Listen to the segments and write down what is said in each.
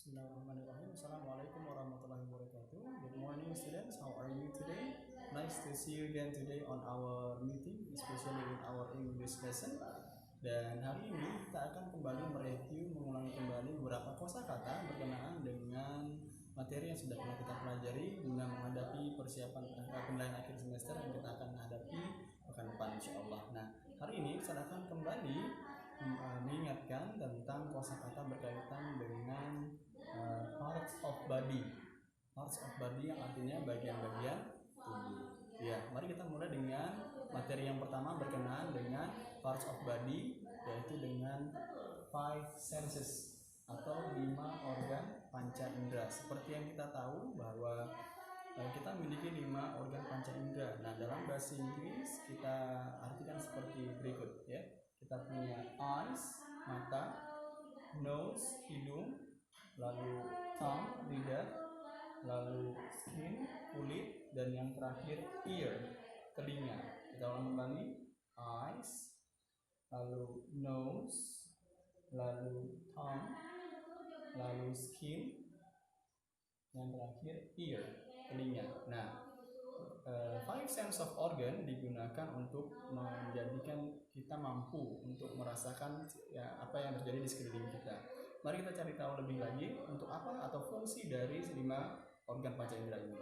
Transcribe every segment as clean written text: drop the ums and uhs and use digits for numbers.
Bismillahirrahmanirrahim. Assalamualaikum warahmatullahi wabarakatuh. Good morning students, how are you today? Nice to see you again today on our meeting, especially in our English lesson. Dan hari ini kita akan kembali mereview, mengulangi kembali beberapa kosakata berkenaan dengan materi yang sudah pernah kita pelajari guna menghadapi persiapan penilaian akhir semester yang kita akan hadapi pekan depan insyaallah. Nah, hari ini saya akan kembali mengingatkan tentang kosakata berkaitan dengan parts of body. Parts of body yang artinya bagian-bagian tubuh. Ya, mari kita mulai dengan materi yang pertama berkenaan dengan parts of body, yaitu dengan 5 senses atau 5 organ panca indera. Seperti yang kita tahu bahwa kita memiliki 5 organ panca indera. Nah, dalam bahasa Inggris kita artikan seperti berikut ya. Kita punya eyes, mata, nose, hidung, lalu tongue, lidah, lalu skin, kulit, dan yang terakhir ear, telinga. Kita ulang kembali, eyes, lalu nose, lalu tongue, lalu skin, yang terakhir ear, telinga. Nah, 5 sense of organ digunakan untuk menjadikan kita mampu untuk merasakan ya, apa yang terjadi di sekeliling kita. Mari kita cari tahu lebih lagi untuk apa atau fungsi dari 5 organ panca indera ini.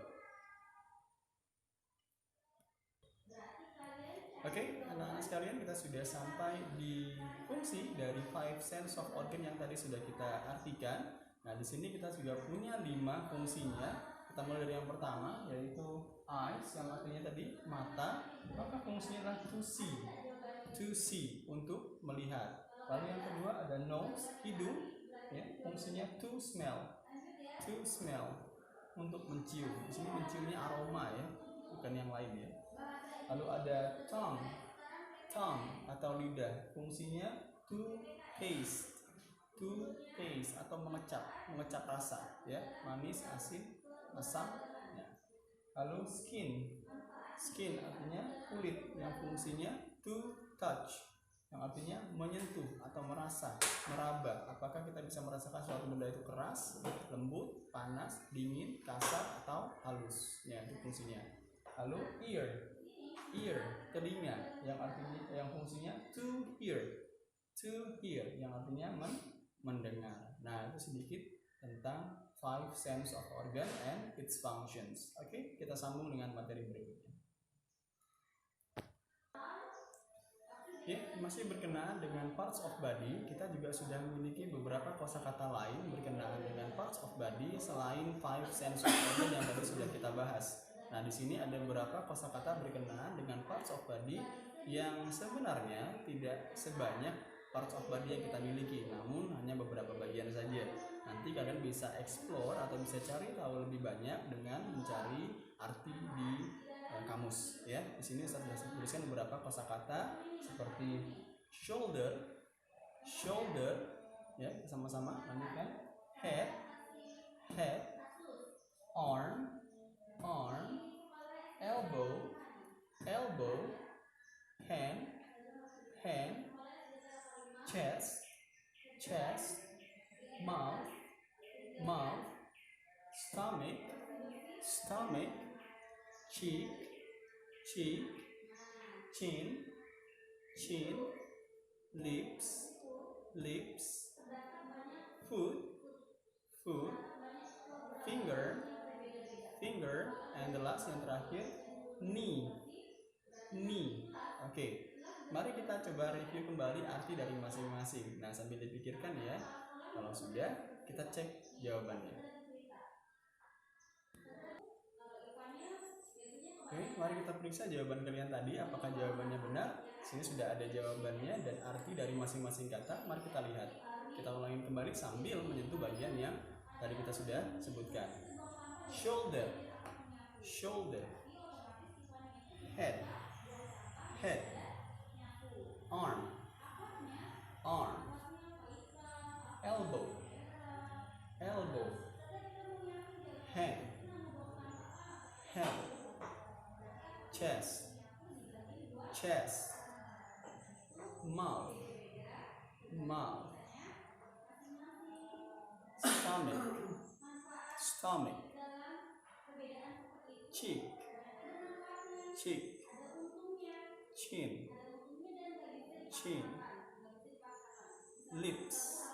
Oke, anak-anak sekalian, kita sudah sampai di fungsi dari 5 sense of organ yang tadi sudah kita artikan. Nah, di sini kita juga punya 5 fungsinya. Kita mulai dari yang pertama, yaitu eyes, yang artinya tadi mata. Maka fungsinya adalah to see, untuk melihat. Lalu yang kedua ada nose, hidung, ya, fungsinya to smell, untuk mencium. Di sini menciumnya aroma ya, bukan yang lain ya. Lalu ada tongue atau lidah, fungsinya to taste atau mengecap rasa ya, manis, asin, asam ya. Lalu skin artinya kulit, yang fungsinya to touch, yang artinya menyentuh atau meraba. Apakah kita bisa merasakan suatu benda itu keras, lembut, panas, dingin, kasar, atau halus ya, itu fungsinya. Lalu ear, telinga, yang fungsinya to hear, yang artinya mendengar. Nah, itu sedikit tentang 5 sense of organ and its functions. Oke, kita sambung dengan materi berikutnya. Ya, masih berkenaan dengan parts of body, kita juga sudah memiliki beberapa kosakata lain berkenaan dengan parts of body selain 5 sense of organ yang tadi sudah kita bahas. Nah, di sini ada beberapa kosakata berkenaan dengan parts of body yang sebenarnya tidak sebanyak parts of body yang kita miliki, namun hanya beberapa bagian saja. Nanti kalian bisa explore atau bisa cari tahu lebih banyak dengan mencari arti di kamus ya. Di sini saya sudah tuliskan beberapa kosakata seperti shoulder ya, sama-sama lanjutkan. Head, arm, elbow, hand, chest, mouth, stomach, cheek, chin, lips, foot, finger, and the last yang terakhir knee. Oke, mari kita coba review kembali arti dari masing-masing. Nah, sambil dipikirkan ya. Kalau sudah, kita cek jawabannya. Oke, mari kita periksa jawaban kalian tadi. Apakah jawabannya benar? Sini sudah ada jawabannya dan arti dari masing-masing kata. Mari kita lihat. Kita ulangi kembali sambil menyentuh bagian yang tadi kita sudah sebutkan. Shoulder, head, arm, elbow, hand, chest, mouth, stomach, stomach, cheek, cheek, chin, chin, lips,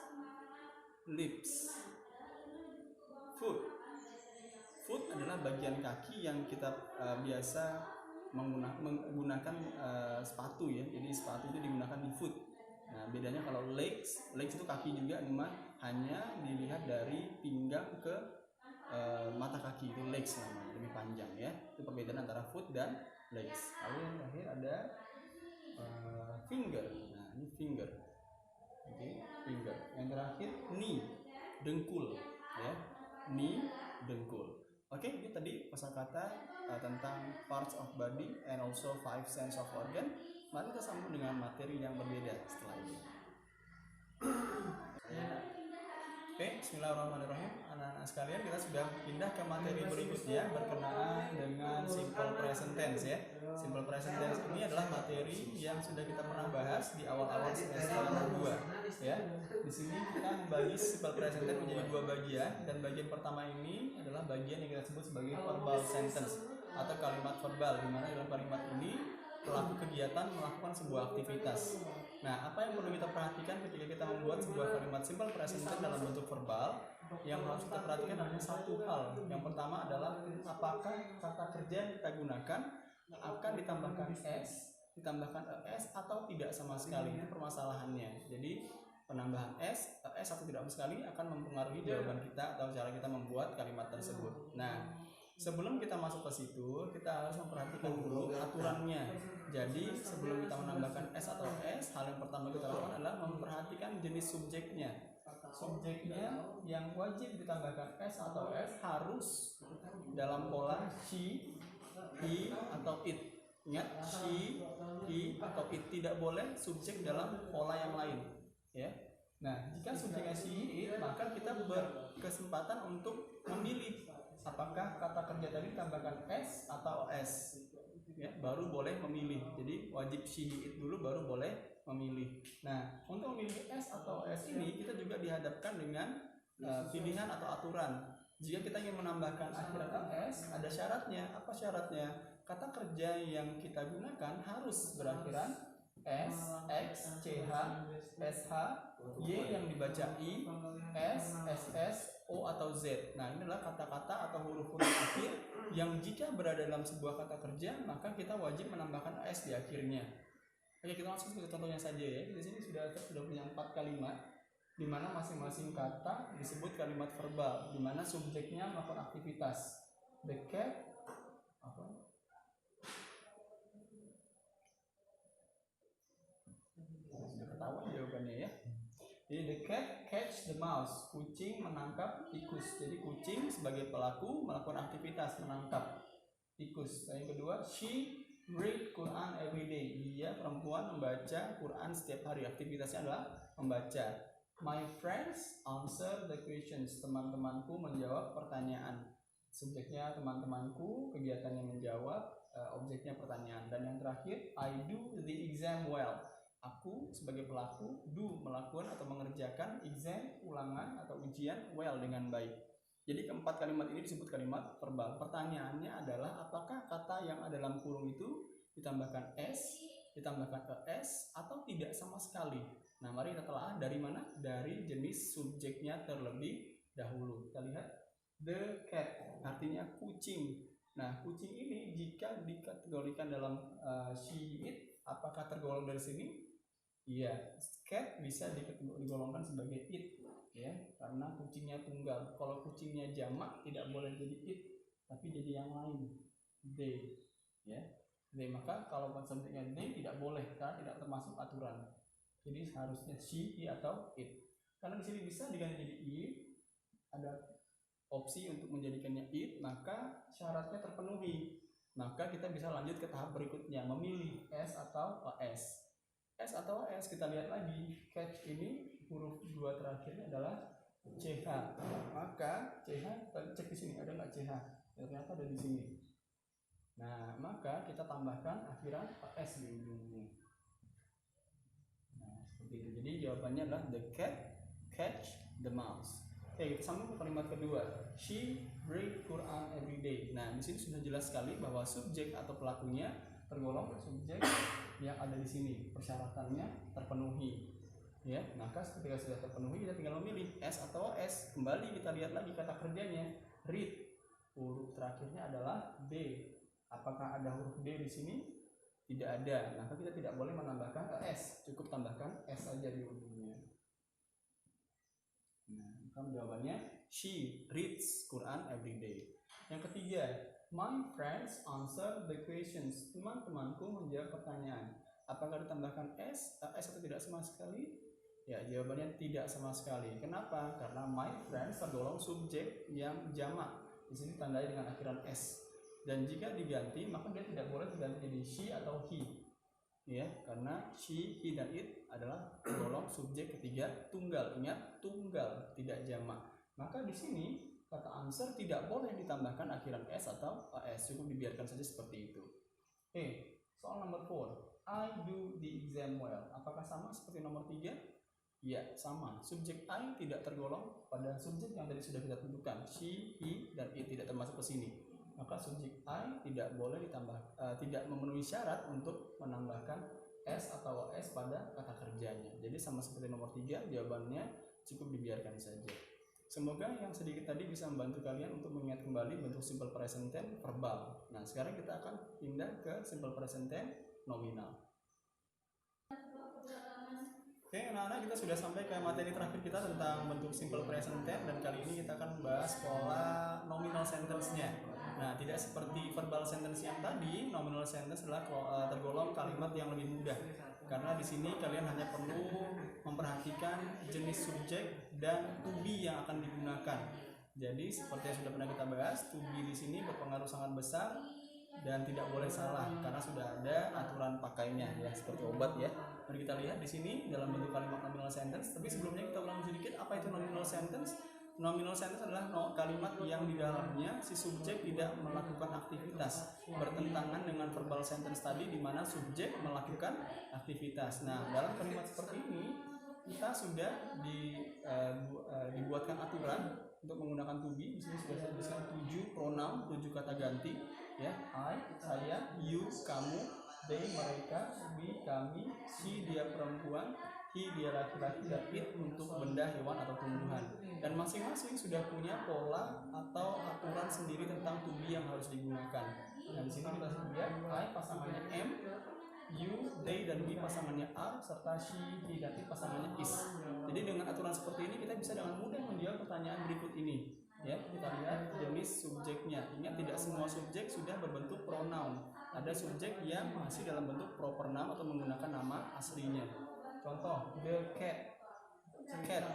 lips, foot. Foot adalah bagian kaki yang kita biasa menggunakan sepatu ya. Jadi sepatu itu digunakan di foot. Nah, bedanya kalau legs itu kaki juga, cuma hanya dilihat dari pinggang ke mata kaki, itu legs namanya, lebih panjang ya. Itu perbedaan antara foot dan legs. Lalu yang terakhir ada finger. Nah, ini finger. Oke, finger. Yang terakhir knee, dengkul ya. Knee, dengkul. Oke, ini tadi kosakata tentang parts of body and also 5 sense of organ. Mari kita sambung dengan materi yang berbeda setelah ini. Oke, bismillahirrahmanirrahim. Anak-anak sekalian, kita sudah pindah ke materi berikutnya berkenaan dengan simple present tense ya. Simple present tense ini adalah materi yang sudah kita pernah bahas di awal-awal semester 2 ya. Di sini kita membagi simple present tense menjadi 2 bagian, dan bagian pertama ini adalah bagian yang kita sebut sebagai verbal sentence atau kalimat verbal, di mana dalam kalimat ini pelaku kegiatan melakukan sebuah aktivitas. Nah, apa yang perlu kita perhatikan ketika kita membuat sebuah kalimat simple present tense dalam bentuk verbal? Yang harus kita perhatikan hanya satu hal. Yang pertama adalah apakah kata kerja yang kita gunakan akan ditambahkan s, ditambahkan es atau tidak sama sekali. Itu permasalahannya. Jadi penambahan s atau tidak sama sekali akan mempengaruhi jawaban kita atau cara kita membuat kalimat tersebut. Nah, sebelum kita masuk ke situ, kita harus memperhatikan dulu aturannya. Jadi sebelum kita menambahkan s atau s, hal yang pertama kita lakukan adalah memperhatikan jenis subjeknya. Subjeknya yang wajib ditambahkan s atau s harus dalam pola she, he, atau it. Ingat, she, he, atau it. Tidak boleh subjek dalam pola yang lain ya. Nah, jika subjeknya she, it, maka kita berkesempatan untuk memilih apakah kata kerja tadi tambahkan s atau s ya, baru boleh memilih. Jadi wajib she, it dulu baru boleh memilih. Nah, untuk memilih s atau s ini kita juga dihadapkan dengan pilihan atau aturan. Jika kita ingin menambahkan akhir kata s, ada syaratnya. Apa syaratnya? Kata kerja yang kita gunakan harus berakhiran s, x, ch, sh, y yang dibaca i, s, ss, o atau z. Nah, ini adalah kata-kata atau huruf-huruf akhir yang jika berada dalam sebuah kata kerja, maka kita wajib menambahkan s di akhirnya. Oke, kita langsung ke contohnya saja ya. Di sini sudah punya 4 kalimat, di mana masing-masing kata disebut kalimat verbal, di mana subjeknya melakukan aktivitas. The cat, apa? Sudah ketahuan jawabannya ya. Jadi the cat catch the mouse, kucing menangkap tikus. Jadi kucing sebagai pelaku melakukan aktivitas menangkap tikus. Dan yang kedua, she read Quran every day. Dia perempuan membaca Quran setiap hari. Aktivitasnya adalah membaca. My friends answer the questions. Teman-temanku menjawab pertanyaan. Subjeknya teman-temanku, kegiatannya menjawab, objeknya pertanyaan. Dan yang terakhir, I do the exam well. Aku sebagai pelaku melakukan atau mengerjakan exam, ulangan atau ujian well dengan baik. Jadi keempat kalimat ini disebut kalimat verbal. Pertanyaannya adalah apakah kata yang ada dalam kurung itu ditambahkan s, ditambahkan es, atau tidak sama sekali. Nah, mari kita telah dari mana? Dari jenis subjeknya terlebih dahulu. Kita lihat the cat, artinya kucing. Nah, kucing ini jika dikategorikan dalam she, it, apakah tergolong dari sini? Iya, cat bisa digolongkan sebagai it ya, karena kucingnya tunggal. Kalau kucingnya jamak tidak boleh jadi it, tapi jadi yang lain, they ya. They, maka kalau subjeknya they tidak boleh karena tidak termasuk aturan. Jadi harusnya she, he, atau it. Karena di sini bisa diganti jadi it, ada opsi untuk menjadikannya it, maka syaratnya terpenuhi. Maka kita bisa lanjut ke tahap berikutnya, memilih s atau s. S atau S, kita lihat lagi, catch ini huruf 2 terakhirnya adalah CH. Maka CH, cek di sini ada nggak CH? Ternyata ada di sini. Nah, maka kita tambahkan akhiran S di ujungnya. Nah, seperti itu. Jadi jawabannya adalah the cat catch the mouse. Oke, Oke, kita sambung ke kalimat kedua. She read Quran every day. Nah, di sini sudah jelas sekali bahwa subjek atau pelakunya tergolong subjek yang ada di sini. Persyaratannya terpenuhi. Ya, maka ketika sudah terpenuhi kita tinggal memilih S atau S. Kembali kita lihat lagi kata kerjanya. Read. Huruf terakhirnya adalah D. Apakah ada huruf D di sini? Tidak ada. Maka kita tidak boleh menambahkan S. Cukup tambahkan S saja di ujungnya. Nah, jawabannya she reads Quran every day. Yang ketiga, my friends answer the questions. Teman-temanku menjawab pertanyaan. Apakah ditambahkan S atau tidak sama sekali? Ya, jawabannya tidak sama sekali. Kenapa? Karena my friends tergolong subjek yang jamak. Di sini tandai dengan akhiran S. Dan jika diganti, maka dia tidak boleh diganti jadi she atau he. Ya, karena she, he, dan it adalah tergolong subjek ketiga tunggal. Ingat, tunggal, tidak jamak. Maka di sini kata answer tidak boleh ditambahkan akhiran s atau as, cukup dibiarkan saja seperti itu. Oke, soal nomor 4. I do the exam well. Apakah sama seperti nomor 3? Ya, sama. Subjek I tidak tergolong pada subjek yang tadi sudah kita tentukan. She, he, dan it tidak termasuk ke sini. Maka subjek I tidak boleh ditambah, tidak memenuhi syarat untuk menambahkan S atau S pada kata kerjanya. Jadi sama seperti nomor 3, jawabannya cukup dibiarkan saja. Semoga yang sedikit tadi bisa membantu kalian untuk mengingat kembali bentuk simple present tense verbal. Nah, sekarang kita akan pindah ke simple present tense nominal. Oke, anak-anak, kita sudah sampai ke materi terakhir kita tentang bentuk simple present tense, dan kali ini kita akan membahas pola nominal sentence-nya. Nah, tidak seperti verbal sentence yang tadi, nominal sentence adalah tergolong kalimat yang lebih mudah. Karena di sini kalian hanya perlu memperhatikan jenis subjek dan to be yang akan digunakan. Jadi seperti yang sudah pernah kita bahas, to be di sini berpengaruh sangat besar dan tidak boleh salah karena sudah ada aturan pakainya ya, seperti obat ya. Mari kita lihat di sini dalam bentuk kalimat nominal sentence. Tapi sebelumnya kita ulang sedikit apa itu nominal sentence. Nominal sentence adalah kalimat yang di dalamnya si subjek tidak melakukan aktivitas, bertentangan dengan verbal sentence tadi di mana subjek melakukan aktivitas. Nah, dalam kalimat seperti ini kita sudah dibuatkan aturan untuk menggunakan to be. Di sini sudah disebutkan 7 pronoun, 7 kata ganti ya. I, saya, you, kamu, they, mereka, we, kami, she, dia perempuan, he, dia laki-laki, dan it untuk benda, hewan, atau tumbuhan. Dan masing-masing sudah punya pola atau aturan sendiri tentang to be yang harus digunakan. Nah, di sini kita lihat I pasangannya am, you, they, dan we pasangannya are, serta she, he, dan it pasangannya is. Jadi dengan aturan seperti ini kita bisa dengan mudah menjawab pertanyaan berikut ini. Ya, kita lihat jenis subjeknya. Ingat, tidak semua subjek sudah berbentuk pronoun. Ada subjek yang masih dalam bentuk proper noun atau menggunakan nama aslinya. Contoh, the cat,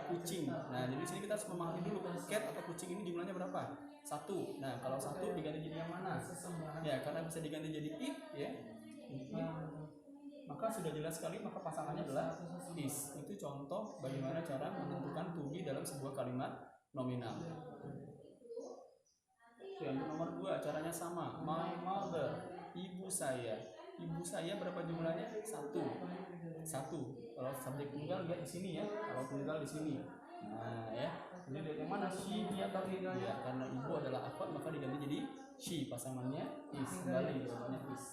kucing. Nah, jadi sini kita harus memahami dulu cat atau kucing ini jumlahnya berapa? 1. Nah, kalau 1 diganti jadi yang mana? Ya, karena bisa diganti jadi it ya. It. Maka sudah jelas sekali, maka pasangannya adalah is. Itu contoh bagaimana cara menentukan to be dalam sebuah kalimat nominal. Yang nomor 2 caranya sama. My mother, ibu saya. Ibu saya berapa jumlahnya? 1. Kalau subjek tunggal lihat di sini ya. Kalau tunggal di sini. Nah ya. Jadi lihat yang mana? She, dia atau he? Ya, karena ibu adalah akad maka diganti jadi she. Pasangannya is. Kembali jawabannya is.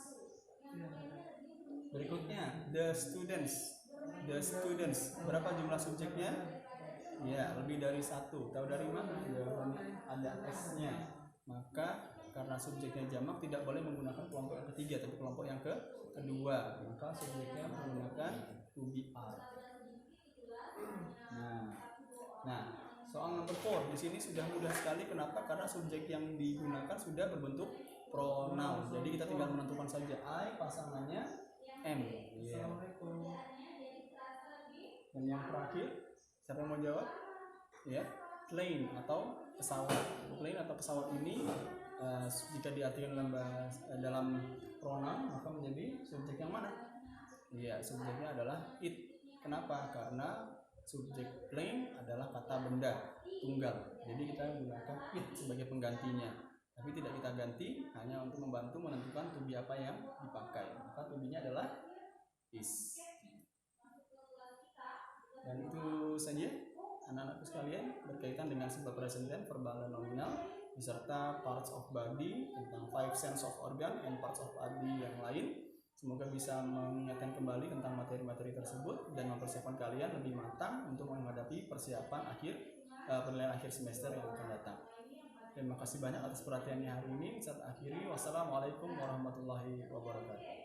Berikutnya the students. Berapa jumlah subjeknya? Ya, lebih dari 1. Tahu dari mana? Jawabannya ada S-nya. Maka karena subjeknya jamak tidak boleh menggunakan kelompok yang ketiga, tapi kelompok yang kedua. Maka subjeknya menggunakan to be are. Nah, soal nomor 4 di sini sudah mudah sekali. Kenapa? Karena subjek yang digunakan sudah berbentuk pronoun. Jadi kita tinggal menentukan saja I pasangannya am. Yeah. Dan yang terakhir, siapa yang mau jawab? Ya, plane atau pesawat. Plane atau pesawat ini jika diartikan dalam pronoun maka menjadi subjek yang mana? Ya, subjeknya adalah it. Kenapa? Karena subjek plane adalah kata benda tunggal. Jadi kita gunakan it sebagai penggantinya. Tapi tidak kita ganti, hanya untuk membantu menentukan to be apa yang dipakai. Maka to be-nya adalah is. Dan itu saja anak-anakku sekalian berkaitan dengan sebab present tense, verbal dan nominal, beserta parts of body, tentang 5 sense of organ and parts of body yang lain. Semoga bisa mengingatkan kembali tentang materi-materi tersebut dan mempersiapkan kalian lebih matang untuk menghadapi persiapan penilaian akhir semester yang akan datang. Terima kasih banyak atas perhatiannya hari ini. Saat akhiri, wassalamualaikum warahmatullahi wabarakatuh.